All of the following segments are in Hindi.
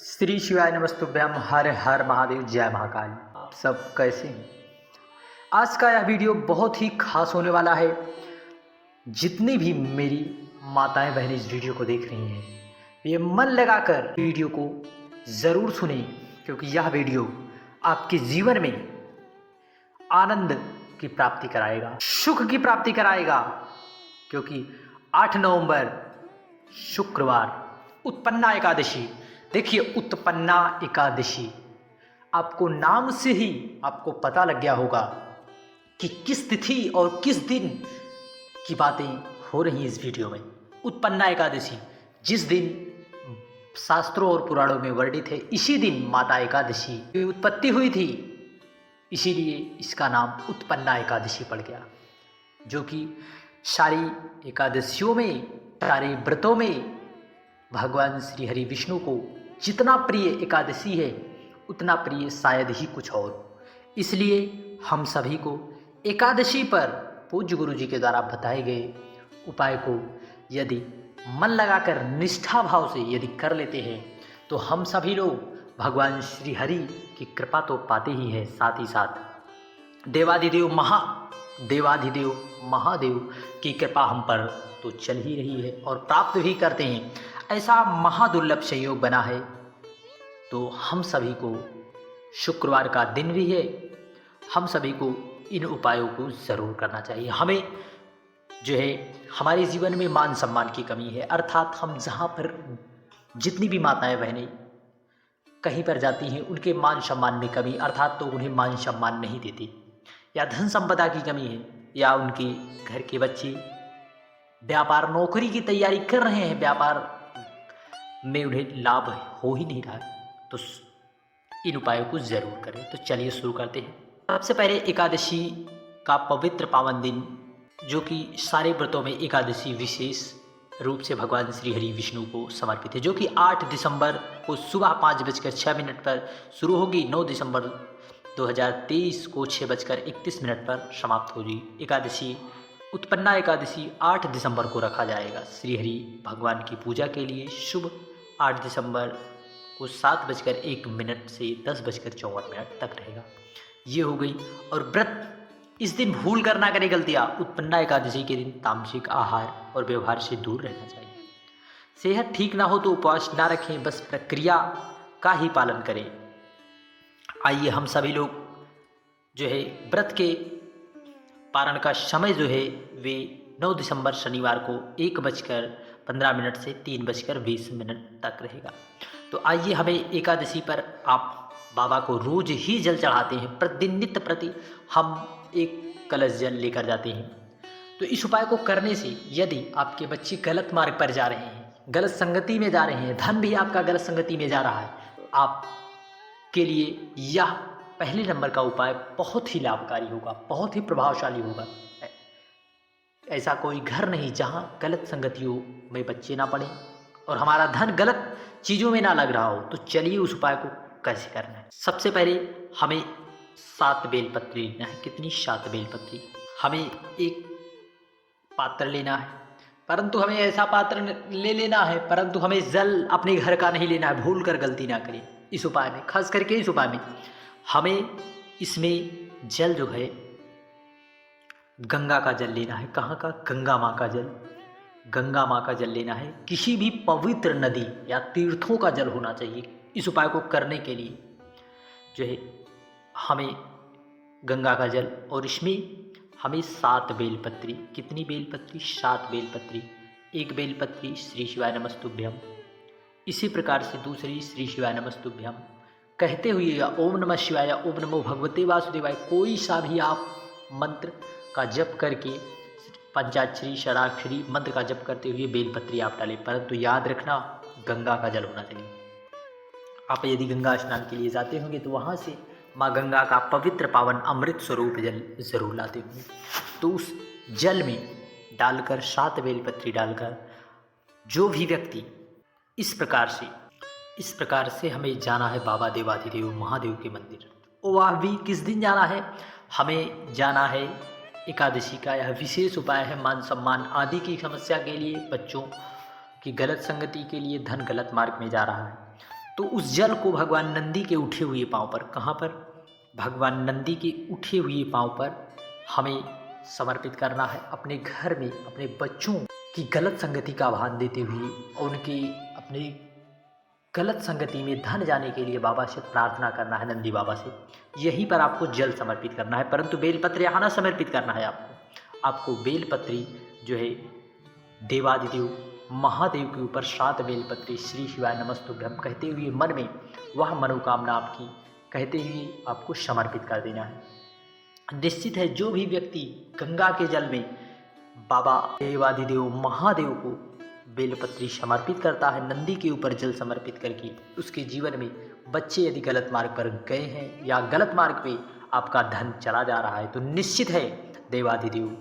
श्री शिवाय नमस्तुभ्यम। हर हर महादेव, जय महाकाल। आप सब कैसे हैं? आज का यह वीडियो बहुत ही खास होने वाला है। जितनी भी मेरी माताएं बहनें इस वीडियो को देख रही हैं, ये मन लगाकर वीडियो को ज़रूर सुने, क्योंकि यह वीडियो आपके जीवन में आनंद की प्राप्ति कराएगा, सुख की प्राप्ति कराएगा। क्योंकि 8 नवंबर शुक्रवार उत्पन्ना एकादशी। देखिए, उत्पन्ना एकादशी, आपको नाम से ही आपको पता लग गया होगा कि किस तिथि और किस दिन की बातें हो रही हैं इस वीडियो में। उत्पन्ना एकादशी, जिस दिन शास्त्रों और पुराणों में वर्णित है, इसी दिन माता एकादशी की उत्पत्ति हुई थी, इसीलिए इसका नाम उत्पन्ना एकादशी पड़ गया। जो कि सारी एकादशियों में, सारे व्रतों में भगवान श्री हरि विष्णु को जितना प्रिय एकादशी है, उतना प्रिय शायद ही कुछ और। इसलिए हम सभी को एकादशी पर पूज्य गुरु जी के द्वारा बताए गए उपाय को यदि मन लगाकर निष्ठा भाव से यदि कर लेते हैं, तो हम सभी लोग भगवान श्री हरि की कृपा तो पाते ही हैं, साथ ही साथ देवाधिदेव महादेव की कृपा हम पर तो चल ही रही है और प्राप्त भी करते हैं। ऐसा महादुर्लभ संयोग बना है, तो हम सभी को शुक्रवार का दिन भी है, हम सभी को इन उपायों को ज़रूर करना चाहिए। हमें जो है, हमारे जीवन में मान सम्मान की कमी है, अर्थात हम जहाँ पर जितनी भी माताएं बहनें कहीं पर जाती हैं, उनके मान सम्मान में कमी, अर्थात तो उन्हें मान सम्मान नहीं देती, या धन संपदा की कमी है, या उनके घर के बच्चे व्यापार नौकरी की तैयारी कर रहे हैं, व्यापार में उन्हें लाभ हो ही नहीं रहा है, तो इन उपायों को ज़रूर करें। तो चलिए शुरू करते हैं। सबसे पहले एकादशी का पवित्र पावन दिन, जो कि सारे व्रतों में एकादशी विशेष रूप से भगवान श्री हरि विष्णु को समर्पित है, जो कि 8 दिसंबर को सुबह 5:06 पर शुरू होगी, 9 दिसंबर 2023 को 6:31 पर समाप्त होगी। एकादशी उत्पन्ना एकादशी 8 दिसंबर को रखा जाएगा। श्री हरि भगवान की पूजा के लिए शुभ 8 दिसंबर को 7:01 से 10:54 तक रहेगा। ये हो गई। और व्रत इस दिन भूल कर ना करें गलतियाँ। उत्पन्ना एकादशी के दिन तामसिक आहार और व्यवहार से दूर रहना चाहिए। सेहत ठीक ना हो तो उपवास ना रखें, बस प्रक्रिया का ही पालन करें। आइए हम सभी लोग जो है व्रत के पारण का समय जो है वे 9 दिसंबर शनिवार को 1:15 से 3:20 तक रहेगा। तो आइए, हमें एकादशी पर आप बाबा को रोज ही जल चढ़ाते हैं, प्रतिदिन नित्य प्रति हम एक कलश जल लेकर जाते हैं। तो इस उपाय को करने से यदि आपके बच्चे गलत मार्ग पर जा रहे हैं, गलत संगति में जा रहे हैं, धन भी आपका गलत संगति में जा रहा है, तो आपके लिए यह पहले नंबर का उपाय बहुत ही लाभकारी होगा, बहुत ही प्रभावशाली होगा। ऐसा कोई घर नहीं जहाँ गलत संगतियों में बच्चे ना पड़े और हमारा धन गलत चीज़ों में ना लग रहा हो। तो चलिए उस उपाय को कैसे करना है। सबसे पहले हमें 7 बेलपत्री लेना है। कितनी? 7 बेलपत्री। हमें एक पात्र लेना है, परंतु हमें ऐसा पात्र ले लेना है, परंतु हमें जल अपने घर का नहीं लेना है। भूल कर गलती ना करें इस उपाय में, खास करके इस उपाय में हमें इसमें जल जो है गंगा का जल लेना है। कहाँ का? गंगा माँ का जल। गंगा माँ का जल लेना है। किसी भी पवित्र नदी या तीर्थों का जल होना चाहिए। इस उपाय को करने के लिए जो है हमें गंगा का जल, और इसमें हमें 7 बेलपत्री। कितनी बेलपत्री? 7 बेलपत्री। एक बेलपत्री श्री शिवाय नमस्तुभ्यम, इसी प्रकार से दूसरी श्री शिवाय नमस्तुभ्यम कहते हुए, या ओम नमः शिवाय या ओम नमो भगवते वासुदेवाय, कोई सा भी आप मंत्र का जप करके, पंचाक्षरी षडाक्षरी मंत्र का जप करते हुए बेलपत्री आप डालें, परंतु याद रखना गंगा का जल होना चाहिए। आप यदि गंगा स्नान के लिए जाते होंगे तो वहाँ से माँ गंगा का पवित्र पावन अमृत स्वरूप जल जरूर लाते होंगे। तो उस जल में डालकर 7 बेलपत्री डालकर जो भी व्यक्ति इस प्रकार से हमें जाना है बाबा देवाधिदेव महादेव के मंदिर। वह भी किस दिन जाना है? हमें जाना है एकादशी का। यह विशेष उपाय है मान सम्मान आदि की समस्या के लिए, बच्चों की गलत संगति के लिए, धन गलत मार्ग में जा रहा है तो उस जल को भगवान नंदी के उठे हुए पांव पर, कहाँ पर, भगवान नंदी के उठे हुए पांव पर हमें समर्पित करना है। अपने घर में अपने बच्चों की गलत संगति का आह्वान देते हुए और उनकी अपनी गलत संगति में धन जाने के लिए बाबा से प्रार्थना करना है, नंदी बाबा से। यहीं पर आपको जल समर्पित करना है, परंतु बेलपत्र यहाँ ना समर्पित करना है आपको बेलपत्री जो है देवादिदेव महादेव के ऊपर 7 बेलपत्री श्री शिवाय नमस्तुभ्यम कहते हुए मन में वह मनोकामना आपकी कहते हुए आपको समर्पित कर देना है। निश्चित है जो भी व्यक्ति गंगा के जल में बाबा देवादिदेव महादेव को बेलपत्री समर्पित करता है, नंदी के ऊपर जल समर्पित करके, उसके जीवन में बच्चे यदि गलत मार्ग पर गए हैं या गलत मार्ग पे आपका धन चला जा रहा है, तो निश्चित है देवादिदेव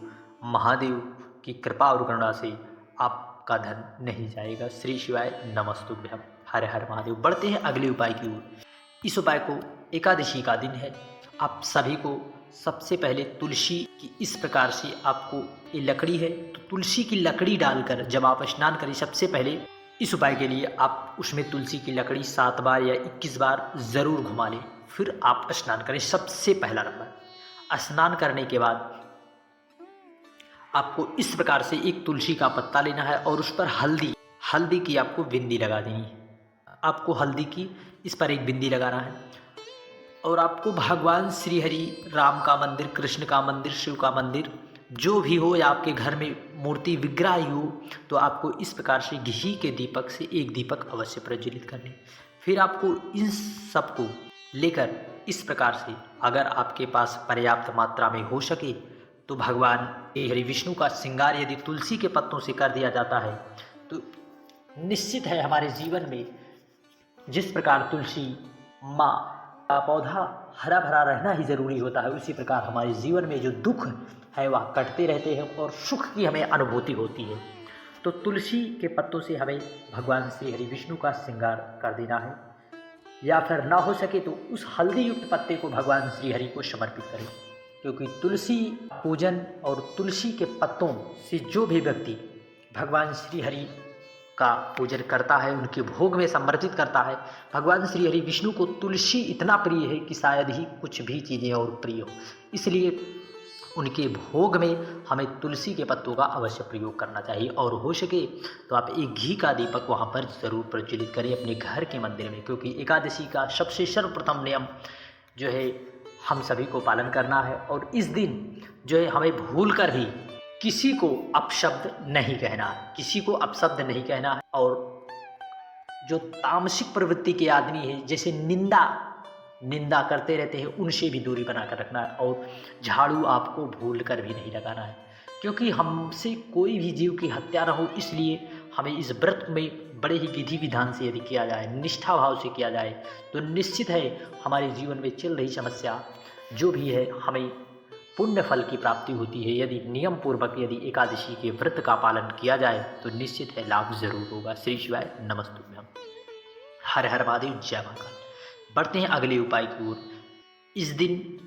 महादेव की कृपा और करुणा से आपका धन नहीं जाएगा। श्री शिवाय नमस्तुभ्यम। हर हर महादेव। बढ़ते हैं अगले उपाय की ओर। इस उपाय को एकादशी का दिन है। आप सभी को सबसे पहले तुलसी की इस प्रकार से आपको ये लकड़ी है तो तुलसी की लकड़ी डालकर जब आप स्नान करें, सबसे पहले इस उपाय के लिए आप उसमें तुलसी की लकड़ी 7 बार या 21 बार ज़रूर घुमा लें, फिर आप स्नान करें। सबसे पहला नंबर, स्नान करने के बाद आपको इस प्रकार से एक तुलसी का पत्ता लेना है और उस पर हल्दी की आपको बिंदी लगा देनी है। आपको हल्दी की इस पर एक बिंदी लगाना है और आपको भगवान श्री हरि राम का मंदिर, कृष्ण का मंदिर, शिव का मंदिर जो भी हो या आपके घर में मूर्ति विग्रह ही हो, तो आपको इस प्रकार से घी के दीपक से एक दीपक अवश्य प्रज्वलित करने। फिर आपको इन सबको लेकर इस प्रकार से, अगर आपके पास पर्याप्त मात्रा में हो सके तो भगवान हरि विष्णु का श्रृंगार यदि तुलसी के पत्तों से कर दिया जाता है तो निश्चित है हमारे जीवन में जिस प्रकार तुलसी माँ का पौधा हरा भरा रहना ही जरूरी होता है, उसी प्रकार हमारे जीवन में जो दुख है वह कटते रहते हैं और सुख की हमें अनुभूति होती है। तो तुलसी के पत्तों से हमें भगवान श्री हरि विष्णु का श्रृंगार कर देना है, या फिर ना हो सके तो उस हल्दी युक्त पत्ते को भगवान श्री हरि को समर्पित करें, क्योंकि तुलसी पूजन और तुलसी के पत्तों से जो भी व्यक्ति भगवान श्री हरि का पूजन करता है, उनके भोग में समर्पित करता है, भगवान श्री हरि विष्णु को तुलसी इतना प्रिय है कि शायद ही कुछ भी चीज़ें और प्रिय हो, इसलिए उनके भोग में हमें तुलसी के पत्तों का अवश्य प्रयोग करना चाहिए। और हो सके तो आप एक घी का दीपक वहाँ पर ज़रूर प्रज्वलित करें अपने घर के मंदिर में, क्योंकि एकादशी का सबसे सर्वप्रथम नियम जो है हम सभी को पालन करना है। और इस दिन जो है हमें भूल कर भी किसी को अपशब्द नहीं कहना है, किसी को अपशब्द नहीं कहना है। और जो तामसिक प्रवृत्ति के आदमी है, जैसे निंदा करते रहते हैं, उनसे भी दूरी बनाकर रखना है। और झाड़ू आपको भूल कर भी नहीं लगाना है, क्योंकि हमसे कोई भी जीव की हत्या न हो, इसलिए हमें इस व्रत में बड़े ही विधि विधान से यदि किया जाए, निष्ठा भाव से किया जाए, तो निश्चित है हमारे जीवन में चल रही समस्या जो भी है हमें पुण्य फल की प्राप्ति होती है। यदि नियम पूर्वक यदि एकादशी के व्रत का पालन किया जाए तो निश्चित है लाभ जरूर होगा। श्री शिवाय नमस्तुभ्यम। हर हर महादेव। जय महाकाल। बढ़ते हैं अगले उपाय की ओर। इस दिन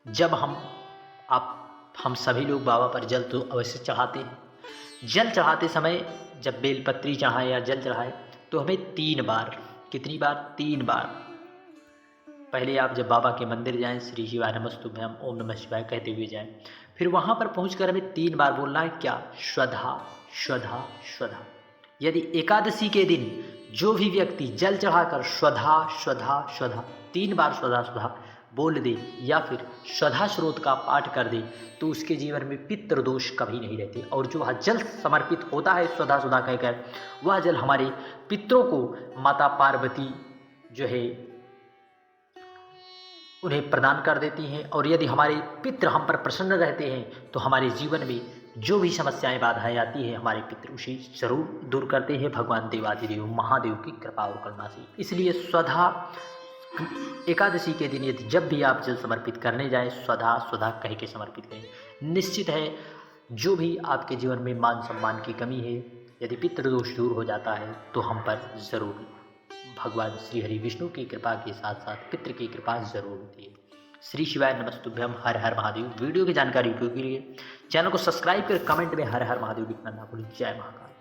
जब हम सभी लोग बाबा पर जल तो अवश्य चढ़ाते हैं। जल चढ़ाते समय जब बेलपत्री चढ़ाएं या जल चढ़ाएं तो हमें 3 बार, कितनी बार? 3 बार। पहले आप जब बाबा के मंदिर जाएं, श्री शिवाय नमस्तुभ्यम ओम नमः शिवाय कहते हुए जाएं। फिर वहाँ पर पहुँचकर हमें 3 बार बोलना है, क्या? श्वधा श्वधा श्वधा। यदि एकादशी के दिन जो भी व्यक्ति जल चढ़ाकर श्वधा श्वधा श्वधा 3 बार श्वधा श्वधा बोल दे या फिर श्वधा स्रोत का पाठ कर दे तो उसके जीवन में पितृ दोष कभी नहीं रहते। और जो वह जल समर्पित होता है श्वधा श्वधा कहकर, वह जल हमारे पितरों को माता पार्वती जो है उन्हें प्रदान कर देती हैं। और यदि हमारे पितृ हम पर प्रसन्न रहते हैं तो हमारे जीवन में जो भी समस्याएं बाधाएं आती हैं हमारे पितृ उसे जरूर दूर करते हैं भगवान देवादिदेव महादेव की कृपा और करुणा से। इसलिए स्वधा एकादशी के दिन यदि जब भी आप जल समर्पित करने जाएं, स्वधा स्वधा कह के समर्पित करें। निश्चित है जो भी आपके जीवन में मान सम्मान की कमी है, यदि पितृदोष दूर हो जाता है तो हम पर जरूर भगवान श्री हरि विष्णु की कृपा के साथ साथ पितृ की कृपा जरूर होती है। श्री शिवाय नमस्तुभ्यम। हर हर महादेव। वीडियो की जानकारी उपयोगी के लिए चैनल को सब्सक्राइब कर कमेंट में हर हर महादेव लिखना ना भूलें। जय महाकाल।